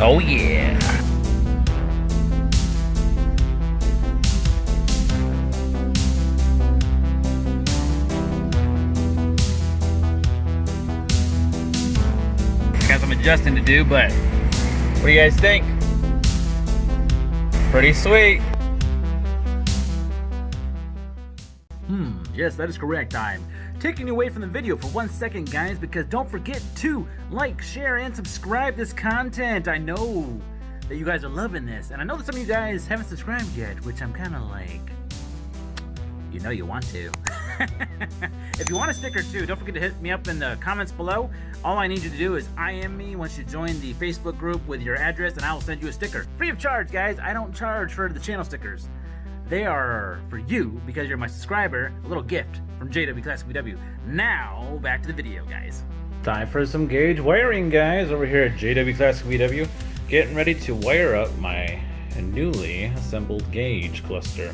Oh yeah. Got some adjusting to do, but what do you guys think? Pretty sweet. Yes, that is correct. I'm taking you away from the video for 1 second, guys, because don't forget to like, share, and subscribe this content. I know that you guys are loving this, and I know that some of you guys haven't subscribed yet, which I'm kind of like, you know you want to. If you want a sticker too, don't forget to hit me up in the comments below. All I need you to do is IM me once you join the Facebook group with your address, and I will send you a sticker. Free of charge, guys. I don't charge for the channel stickers. They are for you because you're my subscriber. A little gift from JWClassicVW. Now, back to the video, guys. Time for some gauge wiring, guys, over here at JWClassicVW. Getting ready to wire up my newly assembled gauge cluster.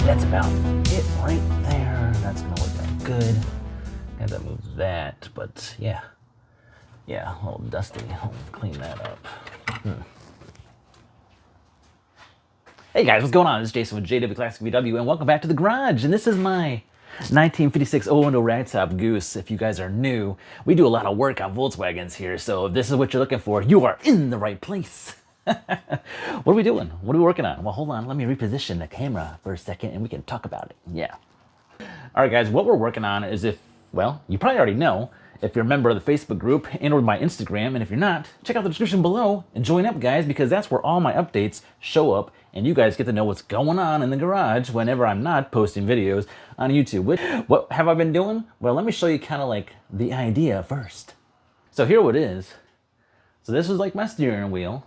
That's about it right there. That's gonna work out good. Got to move that, but yeah, a little dusty. I'll clean that up. Hey guys, what's going on? This is Jason with JWClassicVW, and welcome back to the garage. And this is my 1956 010 Ragtop Goose. If you guys are new, we do a lot of work on Volkswagens here, so if this is what you're looking for, you are in the right place. What are we doing? What are we working on? Well, hold on. Let me reposition the camera for a second and we can talk about it. Yeah. All right, guys. What we're working on is well, you probably already know if you're a member of the Facebook group and or my Instagram. And if you're not, check out the description below and join up, guys, because that's where all my updates show up and you guys get to know what's going on in the garage whenever I'm not posting videos on YouTube. What have I been doing? Well, let me show you kind of like the idea first. So here it is. So this is like my steering wheel.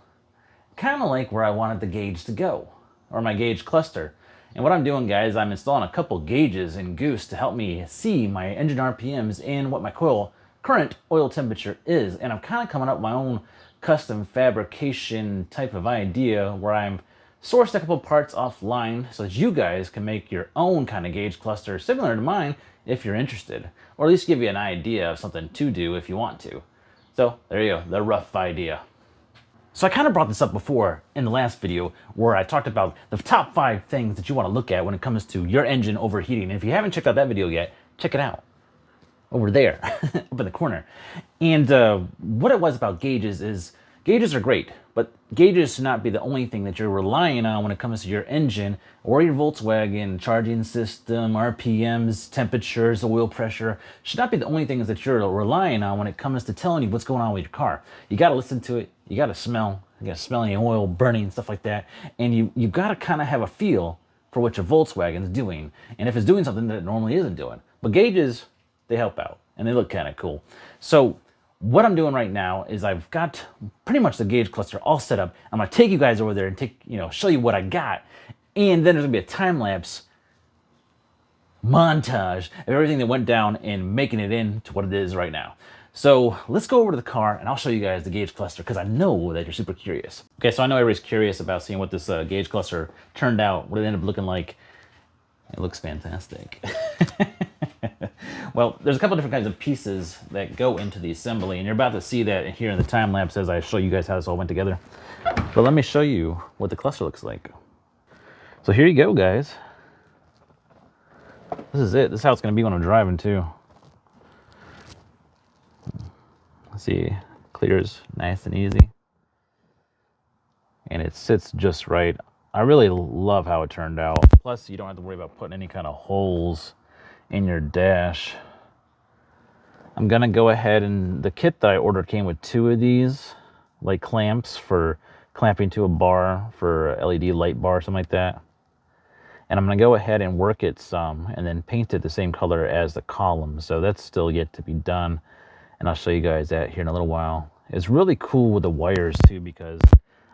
Kind of like where I wanted the gauge to go, or my gauge cluster. And what I'm doing, guys, I'm installing a couple gauges in Goose to help me see my engine RPMs and what my current oil temperature is. And I'm kind of coming up with my own custom fabrication type of idea where I'm sourced a couple parts offline so that you guys can make your own kind of gauge cluster similar to mine if you're interested, or at least give you an idea of something to do if you want to. So there you go, the rough idea. So I kind of brought this up before in the last video where I talked about the top 5 things that you want to look at when it comes to your engine overheating. And if you haven't checked out that video yet, check it out over there, up in the corner. And what it was about gauges is gauges are great, but gauges should not be the only thing that you're relying on when it comes to your engine or your Volkswagen charging system, RPMs, temperatures, oil pressure. Should not be the only things that you're relying on when it comes to telling you what's going on with your car. You got to listen to it. You got to smell. You got to smell any oil burning, stuff like that. And you got to kind of have a feel for what your Volkswagen's doing. And if it's doing something that it normally isn't doing. But gauges, they help out. And they look kind of cool. So what I'm doing right now is I've got pretty much the gauge cluster all set up. I'm going to take you guys over there and show you what I got. And then there's going to be a time-lapse montage of everything that went down in making it into what it is right now. So let's go over to the car and I'll show you guys the gauge cluster because I know that you're super curious. Okay, so I know everybody's curious about seeing what this gauge cluster turned out, what it ended up looking like. It looks fantastic. Well, there's a couple different kinds of pieces that go into the assembly, and you're about to see that here in the time lapse as I show you guys how this all went together. But let me show you what the cluster looks like. So here you go, guys. This is it. This is how it's going to be when I'm driving too. Let's see, clears nice and easy. And it sits just right. I really love how it turned out. Plus, you don't have to worry about putting any kind of holes in your dash. I'm gonna go ahead, and the kit that I ordered came with 2 of these, like clamps for clamping to a bar for a LED light bar or something like that. And I'm going to go ahead and work it some and then paint it the same color as the column. So that's still yet to be done. And I'll show you guys that here in a little while. It's really cool with the wires too, because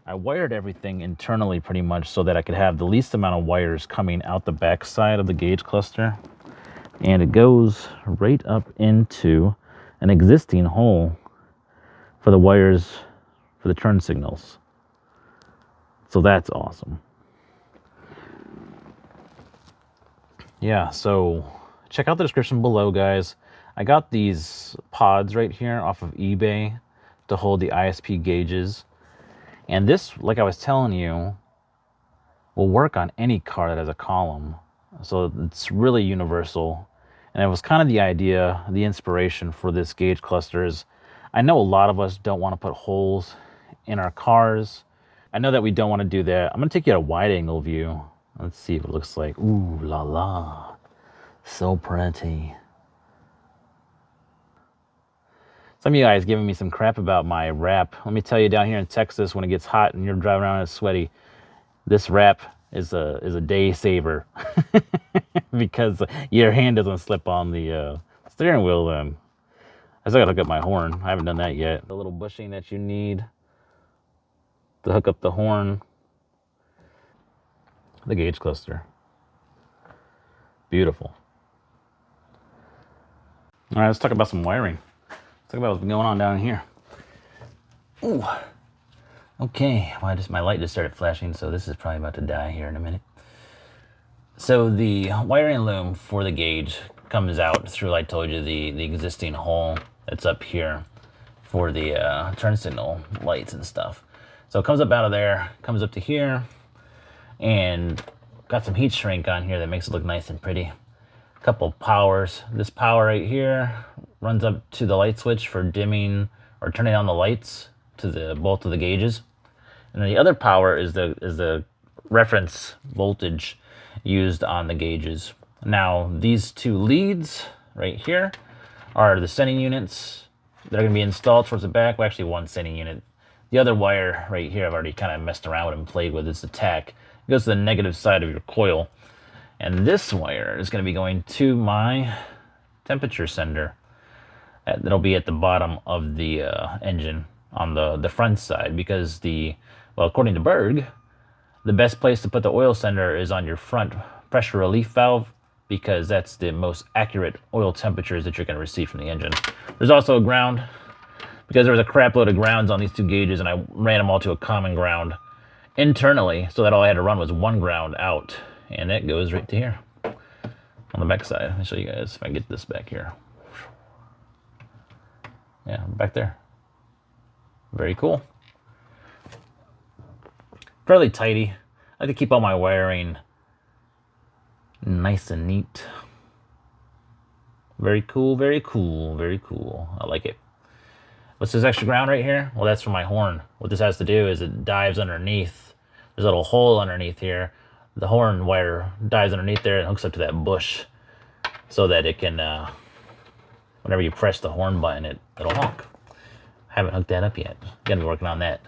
I wired everything internally pretty much so that I could have the least amount of wires coming out the back side of the gauge cluster. And it goes right up into an existing hole for the wires for the turn signals. So that's awesome. Yeah, so check out the description below, guys. I got these pods right here off of eBay to hold the ISP gauges. And this, like I was telling you, will work on any car that has a column. So it's really universal. And it was kind of the idea, the inspiration for this gauge cluster is, I know a lot of us don't want to put holes in our cars. I know that we don't want to do that. I'm going to take you at a wide angle view. Let's see what it looks like. Ooh la la. So pretty. Some of you guys giving me some crap about my wrap. Let me tell you, down here in Texas, when it gets hot and you're driving around and it's sweaty, this wrap is a day saver because your hand doesn't slip on the steering wheel. Then I still gotta hook up my horn. I haven't done that yet. The little bushing that you need to hook up the horn. The gauge cluster. Beautiful. All right, let's talk about some wiring. Let's talk about what's been going on down here. Ooh. Okay, well, my light just started flashing, so this is probably about to die here in a minute. So the wiring loom for the gauge comes out through, like I told you, the existing hole that's up here for the turn signal lights and stuff. So it comes up out of there, comes up to here, and got some heat shrink on here that makes it look nice and pretty. A couple powers. This power right here runs up to the light switch for dimming or turning on the lights to both of the gauges. And then the other power is the reference voltage used on the gauges. Now these two leads right here are the sending units that are going to be installed towards the back. Well, actually one sending unit. The other wire right here I've already kind of messed around with and played with. It's the tack. It goes to the negative side of your coil. And this wire is going to be going to my temperature sender. That'll be at the bottom of the engine on the front side, because well, according to Berg, the best place to put the oil sender is on your front pressure relief valve, because that's the most accurate oil temperatures that you're going to receive from the engine. There's also a ground, because there was a crap load of grounds on these two gauges, and I ran them all to a common ground internally, so that all I had to run was one ground out, and that goes right to here on the back side. Let me show you guys if I can get this back here. Yeah, back there. Very cool. Fairly tidy. I like to keep all my wiring nice and neat. Very cool, very cool, very cool. I like it. What's this extra ground right here? Well, that's for my horn. What this has to do is it dives underneath. There's a little hole underneath here. The horn wire dives underneath there and hooks up to that bush so that it can, whenever you press the horn button, it'll honk. Haven't hooked that up yet. Gonna be working on that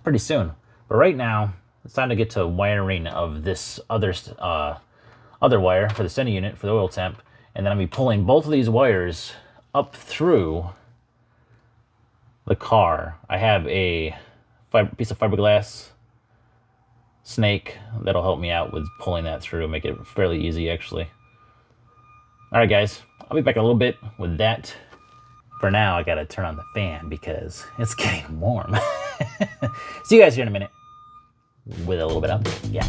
pretty soon. But right now, it's time to get to wiring of this other wire for the sending unit for the oil temp, and then I'll be pulling both of these wires up through the car. I have a piece of fiberglass snake that'll help me out with pulling that through, make it fairly easy actually. All right, guys, I'll be back in a little bit with that. For now, I gotta turn on the fan because it's getting warm. See you guys here in a minute with a little bit of update. Yeah.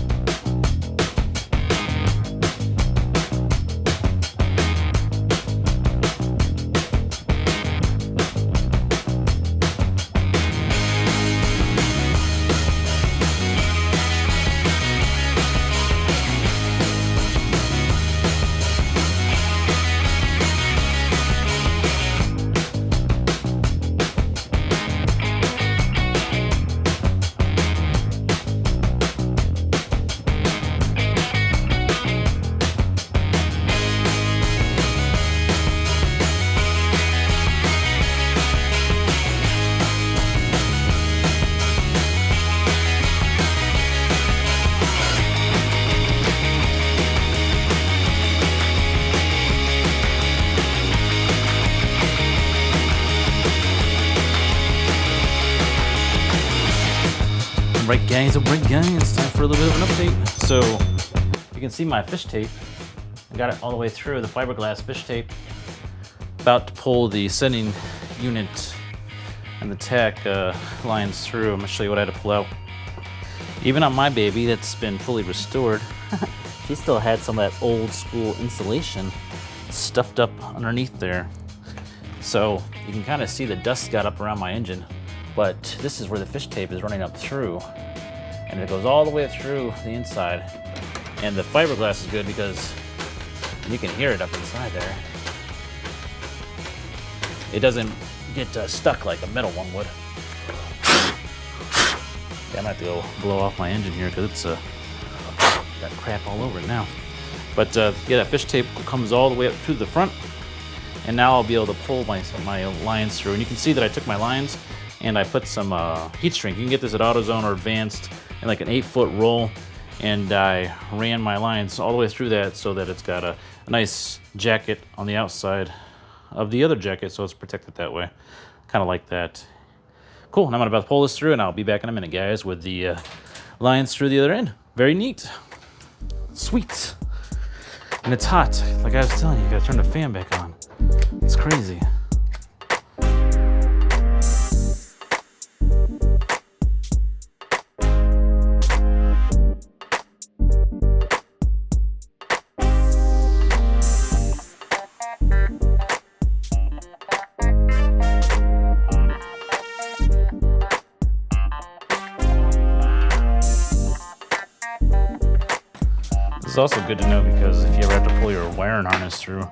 Alright guys, it's time for a little bit of an update. So, you can see my fish tape. I got it all the way through, the fiberglass fish tape. About to pull the sending unit and the tack lines through. I'm gonna show you what I had to pull out. Even on my baby that's been fully restored, she still had some of that old school insulation stuffed up underneath there. So you can kind of see the dust got up around my engine, but this is where the fish tape is running up through, and it goes all the way through the inside. And the fiberglass is good because you can hear it up inside there. It doesn't get stuck like a metal one would. Yeah, I might have to go blow off my engine here because it's got crap all over it now. But yeah, that fish tape comes all the way up to the front, and now I'll be able to pull my lines through. And you can see that I took my lines and I put some heat shrink. You can get this at AutoZone or Advanced in like an 8-foot roll, and I ran my lines all the way through that so that it's got a nice jacket on the outside of the other jacket, so it's protected that way. Kind of like that. Cool, and I'm about to pull this through, and I'll be back in a minute, guys, with the lines through the other end. Very neat. Sweet. And it's hot. Like I was telling you, you gotta turn the fan back on. It's crazy. It's also good to know because if you ever have to pull your wiring harness through,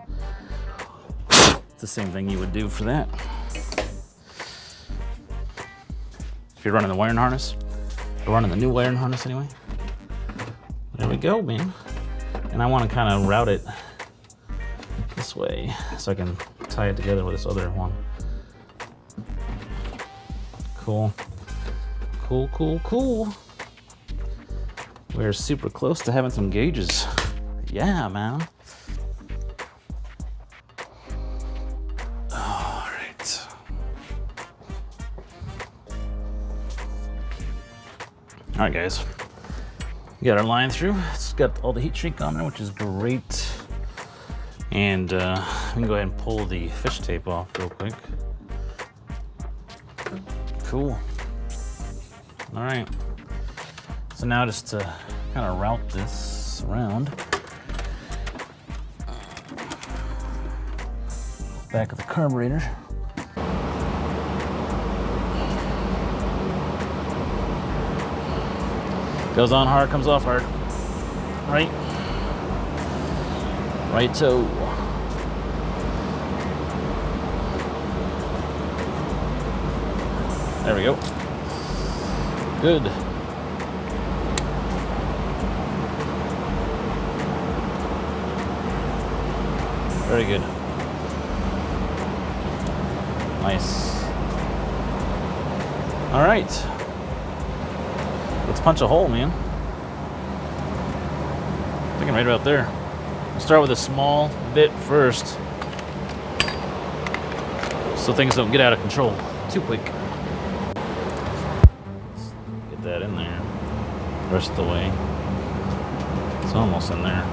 it's the same thing you would do for that. If you're running the wiring harness, or running the new wiring harness anyway. There we go, man. And I want to kind of route it this way so I can tie it together with this other one. Cool. Cool, cool, cool. We're super close to having some gauges. Yeah, man. All right. All right, guys. We got our line through. It's got all the heat shrink on there, which is great. And we can go ahead and pull the fish tape off real quick. Cool. All right. So now just to kind of route this around, back of the carburetor. Goes on hard, comes off hard. Right. Right toe. There we go. Good. Very good. Nice. All right. Let's punch a hole, man. I think I'm right about there. We'll start with a small bit first, so things don't get out of control too quick. Get that in there. Rest of the way. It's almost in there.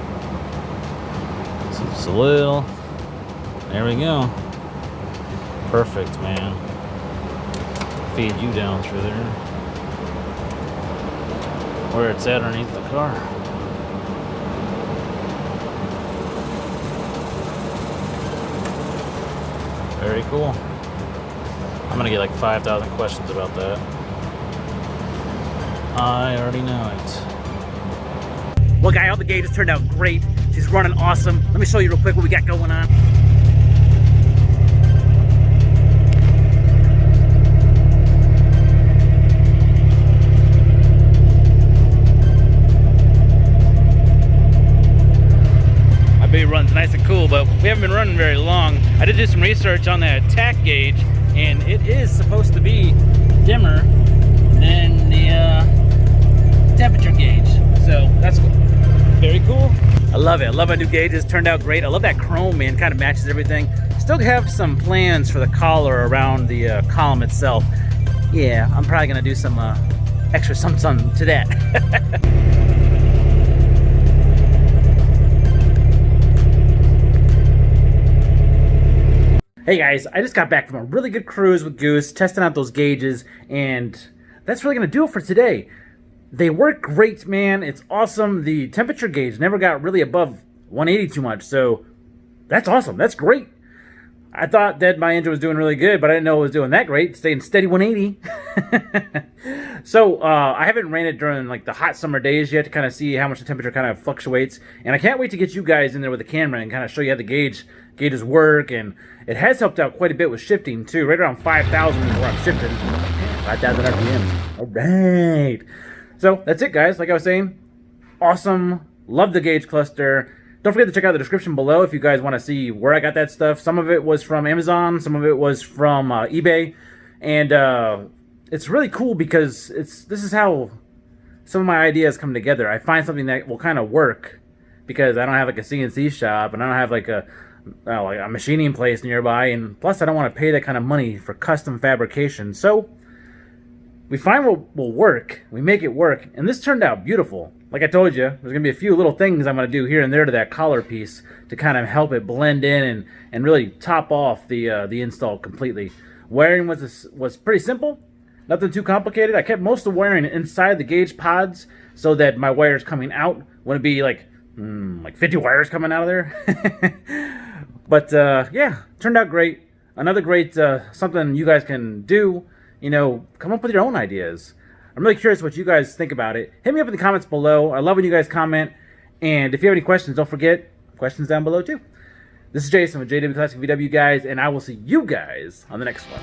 So just a little. There we go. Perfect, man. Feed you down through there, where it's at underneath the car. Very cool. I'm gonna get like 5,000 questions about that. I already know it. Well, guy, all the gauges turned out great. She's running awesome. Let me show you real quick what we got going on. My baby runs nice and cool, but we haven't been running very long. I did do some research on that tack gauge, and it is supposed to be dimmer than the temperature gauge. So that's very cool. I love it. I love my new gauges. Turned out great. I love that chrome, man. Kind of matches everything. Still have some plans for the collar around the column itself. Yeah, I'm probably gonna do some extra something to that. Hey guys, I just got back from a really good cruise with Goose, testing out those gauges, and that's really going to do it for today. They work great, man. It's awesome. The temperature gauge never got really above 180 too much, so that's awesome. That's great. I thought that my engine was doing really good, but I didn't know it was doing that great, staying steady 180. So I haven't ran it during like the hot summer days yet to kind of see how much the temperature kind of fluctuates, and I can't wait to get you guys in there with the camera and kind of show you how the gauges work, and it has helped out quite a bit with shifting too. Right around 5,000 is where I'm shifting. 5,000 RPMs. All right. So that's it, guys. Like I was saying, awesome. Love the gauge cluster. Don't forget to check out the description below if you guys want to see where I got that stuff. Some of it was from Amazon, some of it was from eBay, and it's really cool because this is how some of my ideas come together. I find something that will kind of work because I don't have like a CNC shop and I don't have like a machining place nearby, and plus I don't want to pay that kind of money for custom fabrication. So we find what will work, we make it work, and this turned out beautiful. Like I told you, there's going to be a few little things I'm going to do here and there to that collar piece to kind of help it blend in and really top off the install completely. Wiring was pretty simple, nothing too complicated. I kept most of the wiring inside the gauge pods so that my wires coming out wouldn't be like 50 wires coming out of there. But yeah, turned out great. Another great something you guys can do. You know, come up with your own ideas. I'm really curious what you guys think about it. Hit me up in the comments below. I love when you guys comment. And if you have any questions, don't forget, questions down below too. This is Jason with JWClassicVW, guys, and I will see you guys on the next one.